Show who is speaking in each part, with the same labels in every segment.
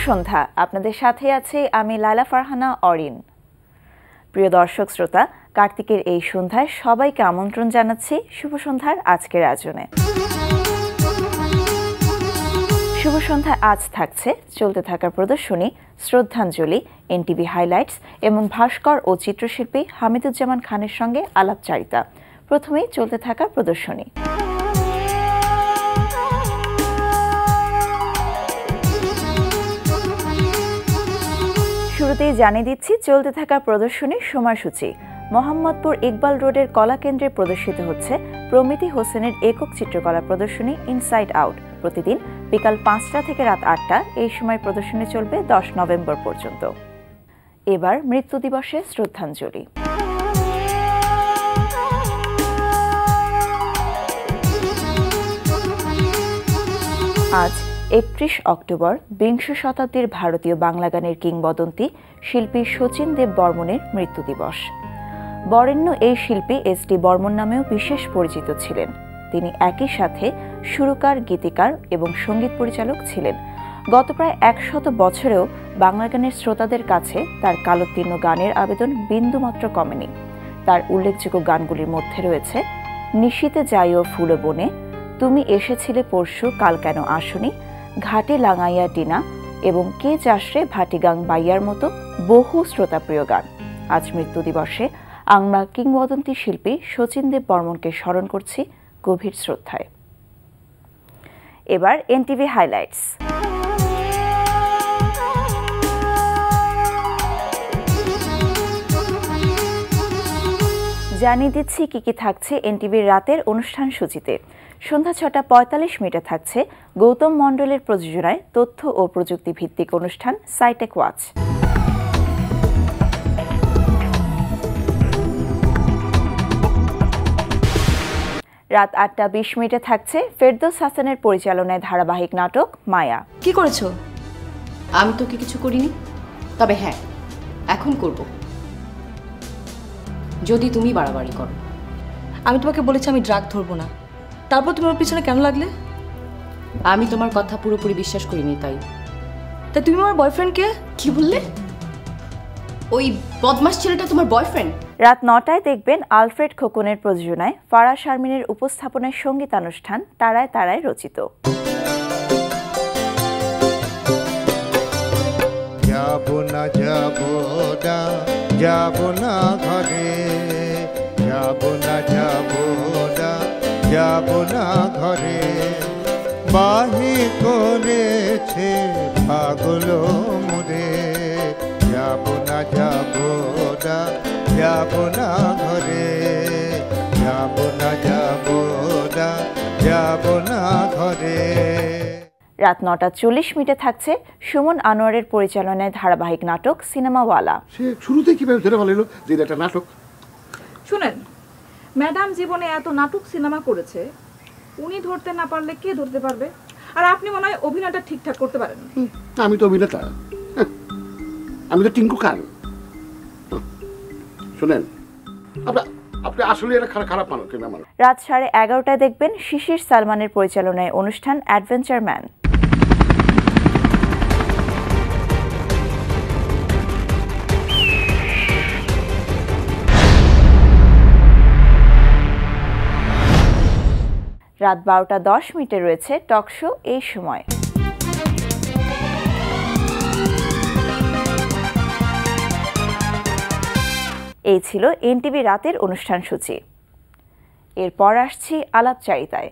Speaker 1: সন্ধ্যা, আপনাদের সাথে আছে আমি লায়লা ফারহানা অরিন। প্রিয় দর্শক শ্রোতা, কার্তিকের এই সন্ধ্যায় সবাইকে আমন্ত্রণ জানাচ্ছি শুভ সন্ধ্যার আজকের আয়োজনে। শুভ সন্ধ্যায় আজ থাকছে চলতে থাকা প্রদর্শনী, শ্রদ্ধাঞ্জলি, এনটিভি হাইলাইটস এবং ভাস্কর ও চিত্রশিল্পী হামিদুজ্জামান খানের সঙ্গে আলাপচারিতা। প্রথমেই চলতে থাকা প্রদর্শনী। শুরুতেই জানিয়ে দিচ্ছি চলতে থাকা প্রদর্শনীর সময়সূচি। মোহাম্মদপুর ইকবাল রোডের কলা কেন্দ্রে প্রদর্শিত হচ্ছে প্রমিতি হোসেনের একক চিত্রকলা প্রদর্শনী ইনসাইড আউট। প্রতিদিন বিকাল 5টা থেকে রাত 8টা এই সময় প্রদর্শনী চলবে 10 নভেম্বর পর্যন্ত। এবার মৃত্যু দিবসে শ্রদ্ধাঞ্জলি। আজ 31 অক্টোবর বিংশ শতাব্দীর ভারতীয় বাংলা গানের কিংবদন্তি শিল্পী শচীন দেব বর্মনের মৃত্যু দিবস। বরেণ্য এই শিল্পী এস.ডি. বর্মন নামেও বিশেষ পরিচিত ছিলেন। তিনি একই সাথে সুরকার, গীতিকার এবং সঙ্গীত পরিচালক ছিলেন। গত প্রায় 100 বছরেও বাংলা গানের শ্রোতাদের কাছে তার কালোত্তীর্ণ গানের আবেদন বিন্দুমাত্র কমেনি। তার উল্লেখযোগ্য গানগুলির মধ্যে রয়েছে নিশীতে যাইও ফুল বনে, তুমি এসেছিলে পরশু কাল কেন আসনি, ঘাটে লাঙাইয়া টিনা এবং কে চাষরে ভাটিগাং বাইয়ার মতো বহু শ্রোতাপ্রিয় গান। আজ মৃত্যু দিবসে আমরা কিংবদন্তি শিল্পী শচীন দেব বর্মনকে স্মরণ করছি গভীর শ্রদ্ধায়। এবার এনটিভি হাইলাইটস। জানিয়ে দিচ্ছি কি কি থাকছে এনটিভির রাতের অনুষ্ঠান সূচিতে। সন্ধ্যা 6:45 থাকছে গৌতম মণ্ডলের প্রযোজনায় তথ্য ও প্রযুক্তি ভিত্তিক অনুষ্ঠান সাইটেক ওয়াচ। রাত 8:20 থাকছে ফেরদৌস হাসানের পরিচালনায় ধারাবাহিক নাটক মায়া।
Speaker 2: কি করেছো? আমি তোকে কিছু করিনি, তবে হ্যাঁ এখন করব যদি তুমি বাড়াবাড়ি করো।
Speaker 3: আমি তোমাকে বলেছি আমি ড্রাগ ধরবো না, তারপর তুমি আমার পিছনে কেন লাগলে?
Speaker 2: আমি তোমার কথা পুরোপুরি বিশ্বাস করিনি তাই।
Speaker 3: তুমি আমার বয়ফ্রেন্ডকে
Speaker 2: কি বললে? ওই বদমাস ছেলেটা তোমার বয়ফ্রেন্ড?
Speaker 1: রাত 9টায় দেখবেন আলফ্রেড খোকনের প্রযোজনায় ফারাহ শারমিনের উপস্থাপনায় সঙ্গীতানুষ্ঠান তারায় তারায় রচিত।
Speaker 4: যাবো না যাবো না যাবো না ঘরে, যাবো না যাবো না যাবো না ঘরে, বাহি করেছে পাগল মোরে, যাবো না যাবো না যাবো না ঘরে, যাবো না যাবো না যাবো না ঘরে।
Speaker 1: রাত 9:40 থাকছে সুমন আনোয়ারের পরিচালনায় ধারাবাহিক নাটক সিনেমাওয়ালা।
Speaker 5: সে শুরুতে কিভাবে ধরে ভালো যে এটা একটা নাটক?
Speaker 6: শুনেন, ম্যাডাম জীবনে এত নাটক সিনেমা করেছে, উনি ধরতে না পারলে কে ধরতে পারবে? আর আপনি মনে হয় অভিনয়টা ঠিকঠাক করতে পারেন।
Speaker 5: আমি তো অভিনেতা, আমি তো টিঙ্কু খান। শুনেন, আপনি আসলে এটা খারাপ মানুষ।
Speaker 1: রাত 11:30 দেখবেন শিশির সালমানের পরিচালনায় অনুষ্ঠান অ্যাডভেঞ্চার ম্যান। রাত 12:10 রয়েছে টক শো এই সময়। এই ছিল এনটিভি রাতের অনুষ্ঠান সূচি। এরপর আসছি আলাপচারিতায়।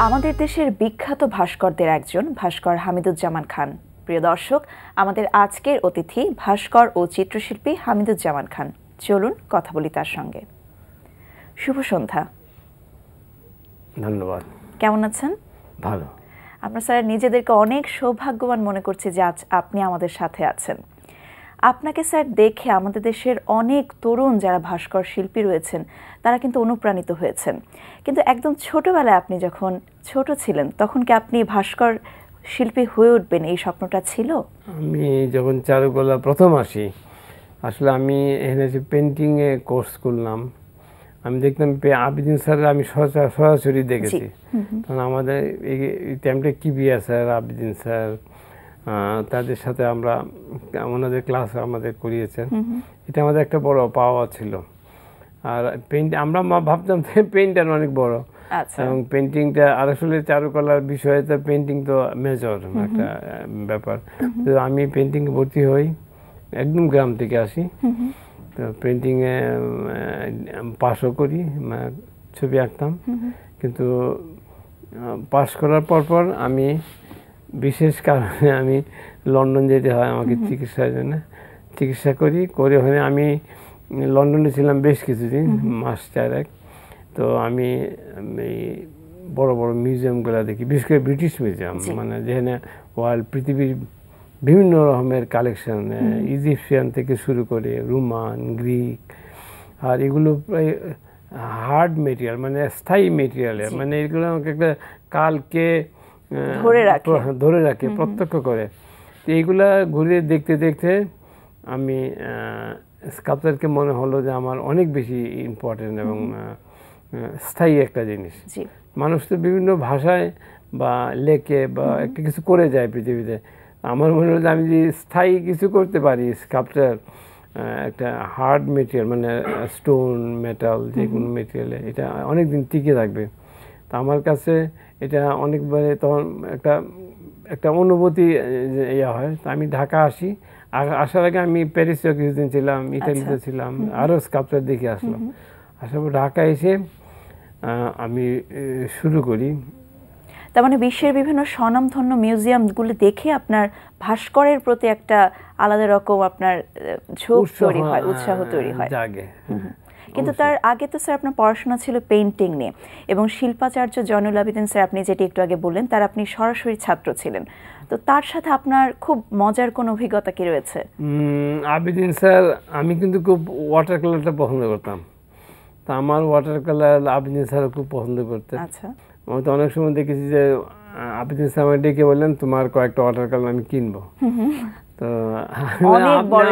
Speaker 1: আমাদের দেশের বিখ্যাত ভাস্করদের একজন ভাস্কর হামিদুজ্জামান খান। প্রিয় দর্শক, আমাদের আজকের অতিথি ভাস্কর ও চিত্রশিল্পী হামিদুজ্জামান খান। চলুন কথা বলি তার সঙ্গে। শুভ সন্ধ্যা।
Speaker 7: ধন্যবাদ।
Speaker 1: কেমন আছেন?
Speaker 7: ভালো।
Speaker 1: আমরা স্যার নিজেদেরকে অনেক সৌভাগ্যবান মনে করছি যে আজ আপনি আমাদের সাথে আছেন। আপনাকে স্যার দেখে আমাদের দেশের অনেক তরুণ যারা ভাস্কর শিল্পী রয়েছেন তারা কিন্তু অনুপ্রাণিত হয়েছেন। কিন্তু একদম ছোটবেলায় আপনি যখন ছোট ছিলেন তখন কি আপনি ভাস্কর শিল্পী হয়ে উঠবেন এই স্বপ্নটা ছিল?
Speaker 7: আমি যখন চারুকলা প্রথম আসি, আসলে আমি এখানে পেন্টিংয়ে কোর্স করলাম। আমি দেখতাম আবিদিন স্যার আমি সরাসরি দেখেছি। তখন আমাদের এই টাইমটা কিবিয়া স্যার, আবিদিন স্যার, তাদের সাথে আমরা ওনাদের ক্লাস আমাদের করিয়েছেন। এটা আমাদের একটা বড় পাওয়া ছিল। আর আমরা ভাবতাম পেইন্টার অনেক বড়, এবং পেন্টিংটা আর আসলে চারুকলার বিষয়ে তো পেন্টিং তো মেজর একটা ব্যাপার। তো আমি পেন্টিং ভর্তি হই, একদম গ্রাম থেকে আসি, তো পেন্টিংয়ে পাসও করি, ছবি আঁকতাম। কিন্তু পাস করার পর আমি বিশেষ কারণে আমি লন্ডন যেতে হয় আমাকে চিকিৎসার জন্য। চিকিৎসা করে ওখানে আমি লন্ডনে ছিলাম বেশ কিছুদিন, মাস 4 তো আমি এই বড় বড় মিউজিয়ামগুলো দেখি, বিশেষ করে ব্রিটিশ মিউজিয়াম, মানে যেখানে পৃথিবীর বিভিন্ন রকমের কালেকশন, ইজিপশিয়ান থেকে শুরু করে রোমান, গ্রিক, আর এগুলো প্রায় হার্ড মেটেরিয়াল, মানে স্থায়ী মেটেরিয়ালের, মানে এগুলো আমাকে একটা কালকে ধরে রাখে, প্রত্যক্ষ করে। তো এইগুলা ঘুরে দেখতে দেখতে আমি স্কাল্পচারকে মনে হলো যে আমার অনেক বেশি ইম্পর্টেন্ট এবং স্থায়ী একটা জিনিস। মানুষ তো বিভিন্ন ভাষায় বা লেখে বা একটা কিছু করে যায় পৃথিবীতে, আমার মনে হলো যে আমি যে স্থায়ী কিছু করতে পারি, স্কাল্পচার একটা হার্ড মেটেরিয়াল, মানে স্টোন, মেটাল, যে কোনো মেটেরিয়ালে এটা অনেক দিন টিকে থাকবে। তো আমার কাছে এটা অনেকবারে তখন একটা অনুভূতি ইয়ে হয়। তো আমি ঢাকা আসি, আসার আগে আমি প্যারিসেও কিছুদিন ছিলাম, ইটালিতে ছিলাম, আরও স্কাল্পচার দেখে আসলাম। আসার পর ঢাকা এসে আমি শুরু করি।
Speaker 1: তার মানে বিশ্বের বিভিন্ন স্বনামধন্য মিউজিয়ামগুলো দেখে আপনার ভাস্করের প্রতি একটা আলাদা রকম আপনার ঝোঁক তৈরি হয়, উৎসাহ তৈরি হয়। কিন্তু তার আগে তো স্যার আপনার পড়াশোনা ছিল পেইন্টিং নিয়ে, এবং শিল্পাচার্য জয়নুল আবেদিন স্যার, আপনি যেটি একটু আগে বললেন, তার আপনি সরাসরি ছাত্র ছিলেন। তো তার সাথে আপনার খুব মজার কোনো অভিজ্ঞতা কি রয়েছে?
Speaker 7: আবেদিন স্যার, আমি কিন্তু খুব ওয়াটার কালারটা পছন্দ করতাম। তা আমার ওয়াটার কালার আবেদিন স্যারও খুব পছন্দ করতেন।
Speaker 1: আচ্ছা,
Speaker 7: আমি তো অনেক সময় দেখেছি যে আবেদিন স্যার আমাকে ডেকে বললেন তোমার কয়েকটা ওয়াটার কালার আমি কিনবো। তো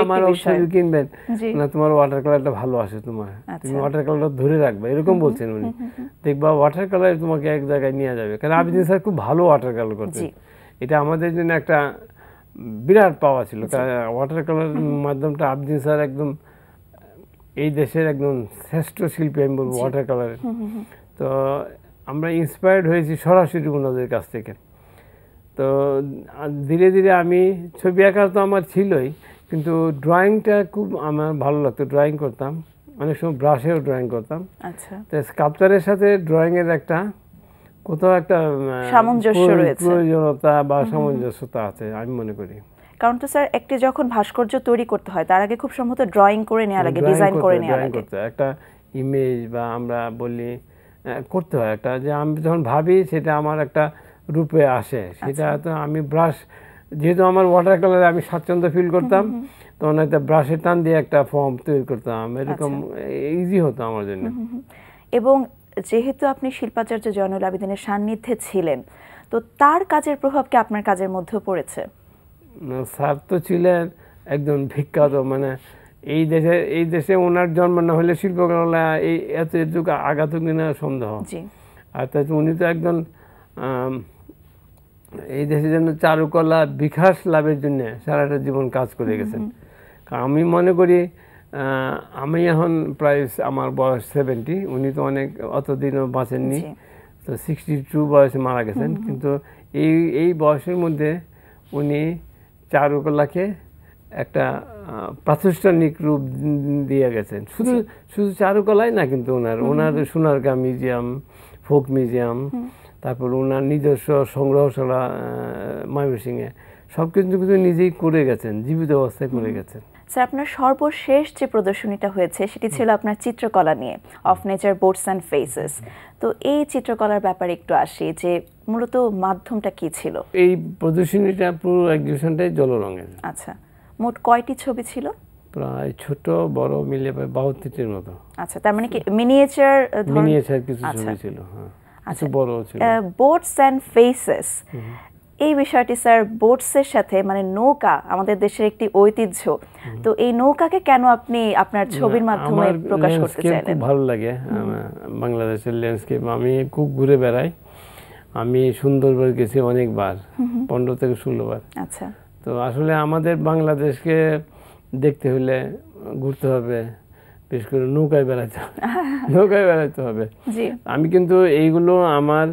Speaker 7: আমার ছবি কিনবেন না, তোমার ওয়াটার কালারটা ভালো আসে, তুমি ওয়াটার কালারটা ধরে রাখবে, এরকম বলছেন উনি। দেখবা ওয়াটার কালার তোমাকে এক জায়গায় নিয়ে যাবে, কারণ আবেদিন স্যার খুব ভালো ওয়াটার কালার করতেন। এটা আমাদের জন্য একটা বিরাট পাওয়া ছিল, কারণ ওয়াটার কালার মাধ্যমটা আবেদিন স্যার একদম এই দেশের একদম শ্রেষ্ঠ শিল্পী আমি বলবো ওয়াটার কালারের। তো আমরা ইন্সপায়ার্ড হয়েছি সরাসরি ওনাদের কাছ থেকে। তো ধীরে ধীরে আমি ছবি আঁকা তো আমার ছিলই, কিন্তু ড্রয়িংটা খুব আমার ভালো লাগতো, ড্রয়িং করতাম, অনেক সময় ব্রাশেও ড্রয়িং করতাম। তো স্কাল্পচারের সাথে ড্রয়িংয়ের একটা কোথাও একটা প্রয়োজনীয়তা বা সামঞ্জস্যতা আছে আমি মনে করি।
Speaker 1: কারণ তো স্যার একটি যখন ভাস্কর্য তৈরি করতে হয় তার আগে খুব সম্ভবত ড্রয়িং করে নেওয়া লাগে, ডিজাইন করে নেওয়া লাগে,
Speaker 7: একটা ইমেজ বা আমরা বলি করতে হয় একটা, যে আমি যখন ভাবি সেটা আমার একটা রূপে আসে, সেটা তো আমি ব্রাশ, যেহেতু আমার ওয়াটার কালারে আমি স্বাচ্ছন্দ্য ফিল করতাম, তখন একটা ব্রাশের টান দিয়ে একটা ফর্ম তৈরি করতাম, এরকম ইজি হতো আমার জন্য।
Speaker 1: এবং যেহেতু আপনি শিল্পাচার্য জয়নুল আবেদিনের সান্নিধ্যে ছিলেন, তো তার কাজের প্রভাব কি আপনার কাজের মধ্যেও পড়েছে?
Speaker 7: স্যার তো ছিলেন একদম বিখ্যাত, মানে এই দেশে ওনার জন্ম না হলে শিল্পকলা এই এতটুকু আঘাত কিনা সন্দেহ। আর তাই উনি তো একজন এই দেশের জন্য চারুকলা বিকাশ লাভের জন্য সারাটা জীবন কাজ করে গেছেন। কারণ আমি মনে করি আমি এখন প্রায় আমার বয়স 70, উনি তো অনেক অতদিনও বাঁচেননি, তো 62 বয়সে মারা গেছেন। কিন্তু এই বয়সের মধ্যে উনি চারুকলাকে একটা প্রাতিষ্ঠানিক রূপ দিয়ে গেছেন। শুধু চারুকলাই না, কিন্তু ওনার সোনারগাঁ মিউজিয়াম, ফোক মিউজিয়াম, তারপর ওনার নিজস্ব সংগ্রহশালা ময়মনসিংহে, সব কিছু নিজেই করে গেছেন, জীবিত অবস্থায় করে গেছেন।
Speaker 1: স্যার, আপনার সর্বশেষ যে প্রদর্শনীটা হয়েছে সেটি ছিল আপনার চিত্রকলা নিয়ে, of nature boards and faces. তো এই চিত্রকলার ব্যাপারে একটু আসি, যে মূলত মাধ্যমটা কি ছিল?
Speaker 7: এই প্রদর্শনীটা পুরো এক্সিবিশনটাই জলরঙের।
Speaker 1: আচ্ছা, মোট কয়টি ছবি ছিল?
Speaker 7: প্রায় ছোট বড় মিলে 72টির মতো।
Speaker 1: আচ্ছা, তার মানে কি মিনিয়েচার
Speaker 7: কিছু ছবি ছিল, হ্যাঁ, কিছু বড় ছিল।
Speaker 1: বোর্ডস অ্যান্ড ফেসেস, এই বিষয়টি স্যার বোটসের সাথে মানে নৌকা আমাদের দেশের একটি ঐতিহ্য, তো এই নৌকাকে কেন আপনি আপনার ছবির মাধ্যমে প্রকাশ করতে চাইলেন?
Speaker 7: খুব ভালো লাগে বাংলাদেশের ল্যান্ডস্কেপ। আমি খুব ঘুরে বেড়াই। আমি সুন্দরবন গেছি অনেকবার, 15 থেকে 16 বার।
Speaker 1: আচ্ছা,
Speaker 7: তো আসলে আমাদের বাংলাদেশকে দেখতে হলে ঘুরতে হবে, বিশেষ করে নৌকায় বেড়াতে হবে। আমি কিন্তু এইগুলো আমার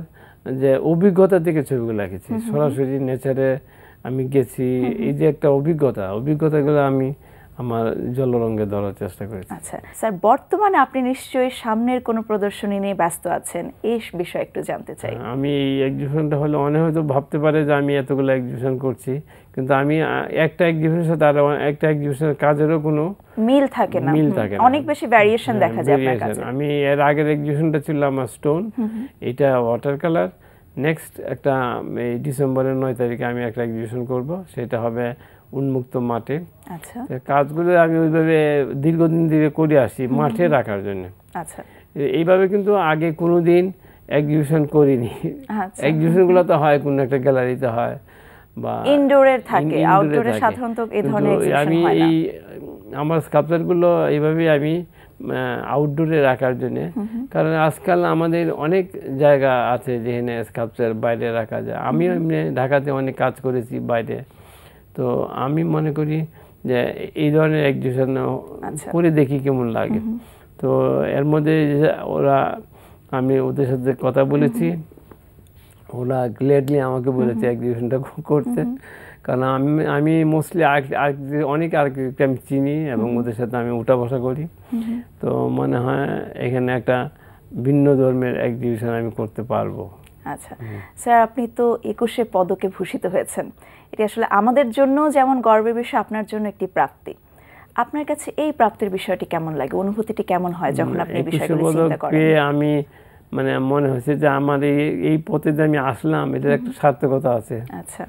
Speaker 7: যে অভিজ্ঞতা থেকে ছবিগুলো আঁকেছি, সরাসরি নেচারে আমি গেছি। এই যে একটা অভিজ্ঞতাগুলো আমি আমার জলরঙে ধরার চেষ্টা করেছি।
Speaker 1: আচ্ছা স্যার, বর্তমানে আপনি নিশ্চয়ই সামনের কোনো প্রদর্শনী নিয়ে ব্যস্ত আছেন, এই বিষয়ে একটু জানতে চাই।
Speaker 7: আমি এই এক্সিবিশনটা হলে অনেক হয়তো ভাবতে পারে যে আমি এতগুলো এক্সিবিশন করছি, কিন্তু আমি একটা এক্সিবিশনের সাথে আর একটা এক্সিবিশনের কাজেরও কোনো
Speaker 1: মিল থাকে না, অনেক বেশি ভ্যারিয়েশন দেখা যায় আপনার কাছে।
Speaker 7: আমি এর আগের এক্সিবিশনটা ছিল আমার স্টোন, এটা ওয়াটার কালার। নেক্সট একটা এই ডিসেম্বরের 9 তারিখে আমি একটা এক্সিবিশন করব, সেটা হবে উন্মুক্ত মাঠে।
Speaker 1: আচ্ছা,
Speaker 7: কাজগুলো আমি ওইভাবে দীর্ঘদিন ধরে করে আসি মাঠে রাখার জন্য।
Speaker 1: আচ্ছা,
Speaker 7: এইভাবে কিন্তু আগে কোনোদিন এক্সিবিশন করিনি। এক্সিবিশনগুলো তো হয় কোনো একটা গ্যালারিতে হয় বা
Speaker 1: ইনডোরে থাকে, আউটডোরে সাধারণত এই ধরনের এক্সিবিশন হয় না।
Speaker 7: আমি আমার স্কাল্পচারগুলো এইভাবেই আমি আউটডোরে রাখার জন্য, কারণ আজকাল আমাদের অনেক জায়গা আছে যেখানে স্কাল্পচার বাইরে রাখা যায়। আমিও এমনি ঢাকাতে অনেক কাজ করেছি বাইরে, তো আমি মনে করি যে এই ধরনের এক্সিবিশন করে দেখি কেমন লাগে। তো এর মধ্যে আমি ওদের সাথে কথা বলেছি, ওরা গ্ল্যাডলি আমাকে বলেছে এক্সিবিশনটা করতে, কারণ আমি মোস্টলি অনেক আর্কিটেক্ট আমি চিনি এবং ওদের সাথে আমি উঠা বসা করি। তো মনে হয় এখানে একটা ভিন্ন ধর্মের এক্সিবিশন আমি করতে পারবো।
Speaker 1: আচ্ছা স্যার, আপনি তো 21 পদকে ভূষিত হয়েছেন, এটি আসলে আমাদের জন্য যেমন গর্বের বিষয়, আপনার জন্য একটি প্রাপ্তি। আপনার কাছে এই প্রাপ্তির বিষয়টি কেমন লাগে, অনুভূতিটি কেমন হয় যখন আপনি এই বিষয়গুলো চিন্তা করেন?
Speaker 7: আমি মানে মনে হয়েছে যে আমার এই পথে যে আমি আসলাম এটার একটা সার্থকতা আছে।
Speaker 1: আচ্ছা,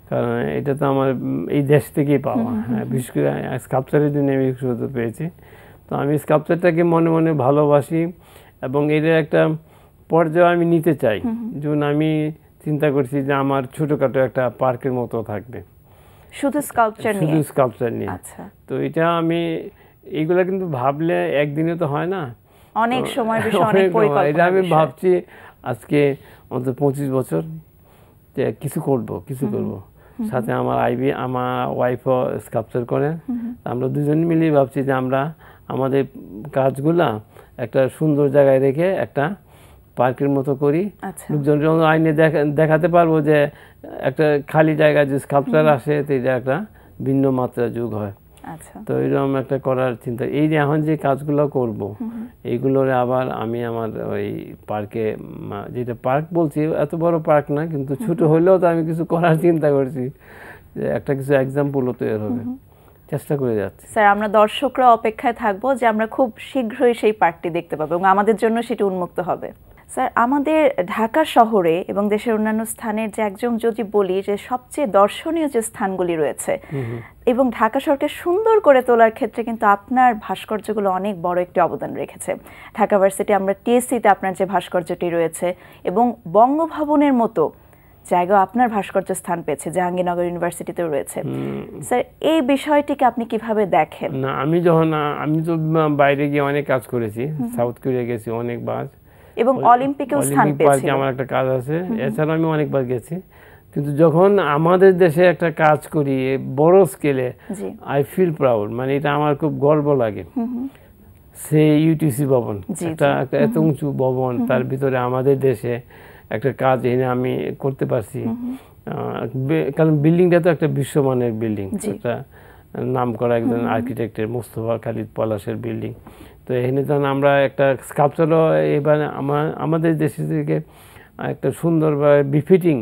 Speaker 7: কারণ এটা তো আমার এই দেশ থেকেই পাওয়া, বিশেষ করে স্কাল্পচারের জন্য আমি সুযোগ পেয়েছি। তো আমি স্কাল্পচারটাকে মনে মনে ভালোবাসি এবং এটার একটা পর্যায়ে আমি নিতে চাই। যেমন আমি চিন্তা করছি যে আমার ছোটখাটো একটা পার্কের মতো থাকবে,
Speaker 1: শুধু স্কাল্পচার নিয়ে।
Speaker 7: আচ্ছা, তো এটা আমি এইগুলা কিন্তু ভাবলে একদিনে তো হয় না,
Speaker 1: অনেক সময় বিষয়, অনেক পরিকল্পনা।
Speaker 7: এটা আমি ভাবছি আজকে অন্তত 25 বছর যে কিছু করব। সাথে আমার আমার ওয়াইফও স্কাল্পচার করেন, আমরা দুজন মিলেই ভাবছি যে আমরা আমাদের কাজগুলা একটা সুন্দর জায়গায় রেখে একটা পার্কের মতো করি। লোকজন আইনে দেখাতে পারবো যে একটা খালি জায়গায় যে স্কাল্পচার আসে, তো এটা একটা ভিন্ন মাত্রা যোগ হয়। তো এরকম একটা করার চিন্তা। এই যে এখন যে কাজগুলো করব, এইগুলোর আবার আমি আমার ওই পার্কে, যেটা পার্ক বলছি এত বড় পার্ক না, কিন্তু ছোট হলেও তো আমি কিছু করার চিন্তা করছি, যে একটা কিছু এক্সাম্পলও তৈরি হবে, চেষ্টা করে যাচ্ছি।
Speaker 1: স্যার, আমরা দর্শকরা অপেক্ষায় থাকবো যে আমরা খুব শীঘ্রই সেই পার্কটি দেখতে পাবো এবং আমাদের জন্য সেটি উন্মুক্ত হবে। স্যার, আমাদের ঢাকা শহরে এবং দেশের অন্যান্য স্থানের যে একজন যদি বলি যে সবচেয়ে দর্শনীয় যে স্থানগুলি রয়েছে এবং ঢাকা শহরকে সুন্দর করে তোলার ক্ষেত্রে কিন্তু আপনার ভাস্কর্যগুলো অনেক বড় একটি অবদান রেখেছে। ঢাকা ভার্সিটি, আমরা টিএসসিতে আপনার যে ভাস্কর্যটি রয়েছে এবং বঙ্গভবনের মতো জায়গা আপনার ভাস্কর্য স্থান পেয়েছে, জাহাঙ্গীরনগর ইউনিভার্সিটিতেও রয়েছে। স্যার, এই বিষয়টিকে আপনি কিভাবে দেখেন?
Speaker 7: না, আমি তো বাইরে গিয়ে অনেক কাজ করেছি, সাউথ কোরিয়া গেছি অনেকবার এবং
Speaker 1: অলিম্পিকেও স্থান পেয়েছি,
Speaker 7: আমার একটা কাজ আছে। এছাড়া আমি অনেকবার গেছি, কিন্তু যখন আমাদের দেশে একটা কাজ করি বড় স্কেলে, আই ফিল প্রাউড, মানে এটা আমার খুব গর্ব লাগে। সে ইউটিসি ভবন, একটা এত উঁচু ভবন, তার ভিতরে আমাদের দেশে একটা কাজ এনে আমি করতে পারছি। কারণ বিল্ডিংটা তো একটা বিশ্বমানের বিল্ডিং, একটা নাম করা একজন আর্কিটেক্টের মোস্তফা খালিদ পলাশের বিল্ডিং। তো এখানে যখন আমরা একটা স্কাল্পচারও এবার আমাদের দেশে থেকে একটা সুন্দরভাবে বিফিটিং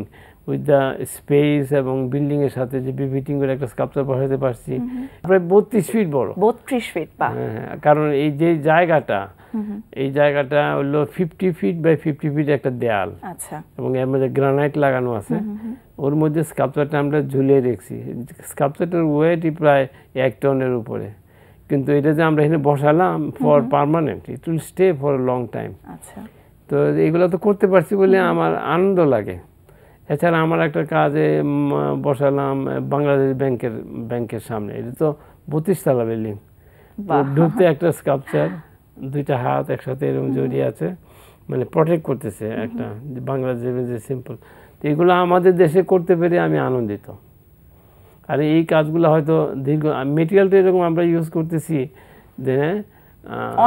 Speaker 7: উইথ দ্য স্পেস এবং বিল্ডিংয়ের সাথে যে বিফিটিং করে একটা স্কাল্পচার বসাতে পারছি, প্রায় 32 ফিট বড়।
Speaker 1: 32 ফিট,
Speaker 7: কারণ এই যে জায়গাটা হলো 50 ফিট বাই 50 ফিট একটা দেয়াল, এবং এর মধ্যে গ্রানাইট লাগানো আছে। ওর মধ্যে স্কাল্পচারটা আমরা ঝুলিয়ে রেখেছি। স্কাল্পচারটার ওয়েটই প্রায় 1 টনের উপরে, কিন্তু এটা যে আমরা এখানে বসালাম for permanent, it will stay for long time. তো এগুলো তো করতে পারছি বলে আমার আনন্দ লাগে। এছাড়া আমার একটা কাজে বসালাম বাংলাদেশ ব্যাংকের সামনে। এটা তো 32 তলা বিল্ডিং, ঢুকতে একটা স্কাল্পচার, দুইটা হাত একসাথে এরকম জড়িয়ে আছে, মানে প্রটেক্ট করতেছে একটা বাংলাদেশের যে সিম্পল। তো এগুলো আমাদের দেশে করতে পেরে আমি আনন্দিত। আর এই কাজগুলো হয়তো দীর্ঘ মেটেরিয়ালটা এরকম আমরা ইউজ করতেছি যে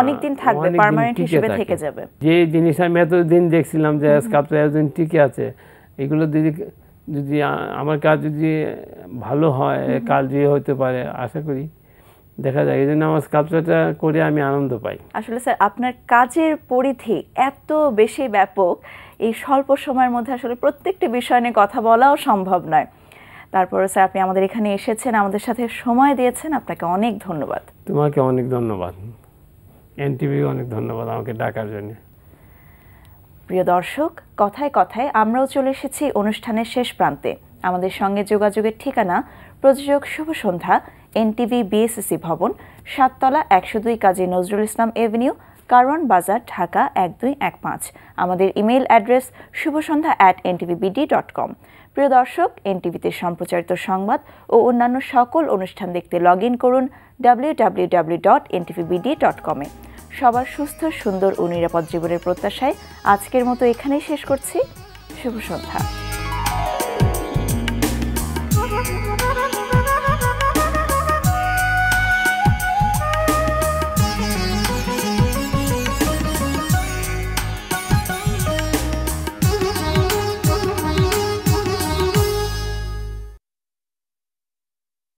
Speaker 1: অনেকদিন থাকবে, পার্মানেন্ট হিসেবে থেকে যাবে।
Speaker 7: যে জিনিস আমি এতদিন দেখছিলাম যে স্কাল্পচার এতদিন টিকে আছে, এগুলো যদি আমার কাজ যদি ভালো হয়, কাল দিয়ে হতে পারে, আশা করি দেখা যায়। এই জন্য আমার স্কাল্পচারটা করে আমি আনন্দ পাই।
Speaker 1: আসলে স্যার আপনার কাজের পরিধি এত বেশি ব্যাপক, এই স্বল্প সময়ের মধ্যে আসলে প্রত্যেকটি বিষয় নিয়ে কথা বলাও সম্ভব নয়। তারপরে স্যার আপনি আমাদের এখানে এসেছেন, আমাদের সাথে সময় দিয়েছেন, আপনাকে অনেক ধন্যবাদ।
Speaker 7: তোমাকে অনেক ধন্যবাদ, এনটিভি অনেক ধন্যবাদ আমাকে ডাকার জন্য।
Speaker 1: প্রিয় দর্শক, কথায় কথায় আমরাও চলে এসেছি অনুষ্ঠানের শেষ প্রান্তে। আমাদের সঙ্গে যোগাযোগের ঠিকানা প্রযোজক শুভ সন্ধ্যা, এনটিভি বিএসসি ভবন, 7 তলা 102 কাজী নজরুল ইসলাম এভিনিউ, কারওয়ান বাজার, ঢাকা 1215। আমাদের ইমেইল অ্যাড্রেস shubhasondha@ntvbd.com। প্রিয় দর্শক, এনটিভিতে সম্প্রচারিত সংবাদ ও অন্যান্য সকল অনুষ্ঠান দেখতে লগ ইন করুন www.ntvbd.com এ। সবার সুস্থ, সুন্দর ও নিরাপদ জীবনের প্রত্যাশায় আজকের মতো এখানেই শেষ করছি। শুভ সন্ধ্যা।